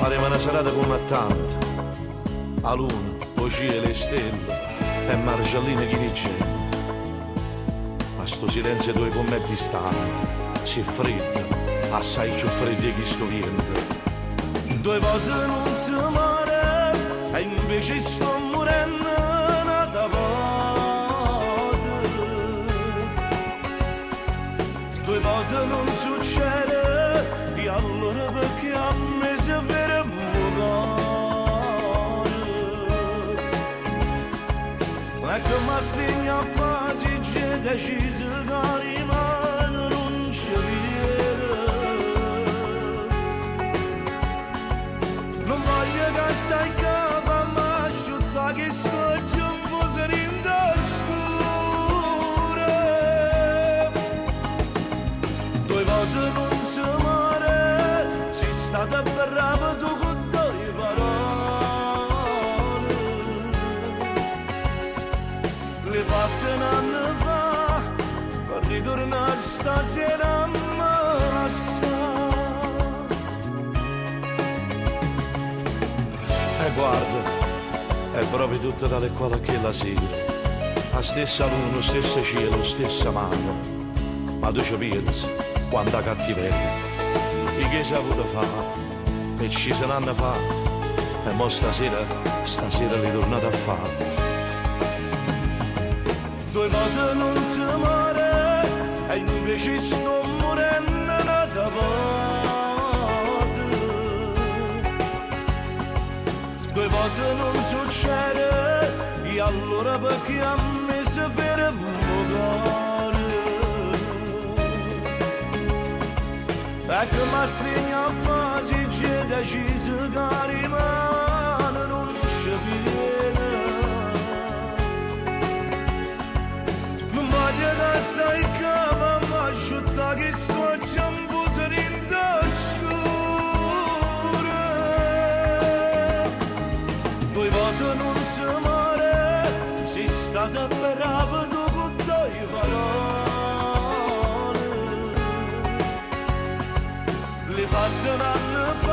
faremo una serata combattante. A luna, poi cielo e le stelle e Marcellina chi dirigente. Ma sto silenzio due con me distante, si è freddo, assai più freddo che sto vento. Due volte non si muore e invece sto morendo un'altra volta. Due volte non succede e allora perché a me si ferma cuore. Ma che mi stringe a faccia c'è deciso che rimane non ci viene. Non voglio che stai cava ma asciutta che sto giunto serendo scuro. Due volte non si muore, sei stata brava tu con tue parole. Le fatte un anno fa, per ritornare stasera me la sa. Guarda, è proprio tutta tale quale che la sera. La stessa luna, stesso cielo, stessa mano. Ma tu ci pensi, quanta cattiveria. E che si è avuto fare? E ci saranno fa. E mo stasera li tornate a fare. Due volte non si muore, e invece sto morendo un'altra volta. Due volte non succede, e allora perché a me si ferma cuore. Ecco ma stringe a faccia c'è deciso che rimane non ci viene. Non voglio che stai cava ma asciutta che sto giambo serendo scuro. Due volte non si muore, sei stata brava tu con tue parole. Le fatte un anno fa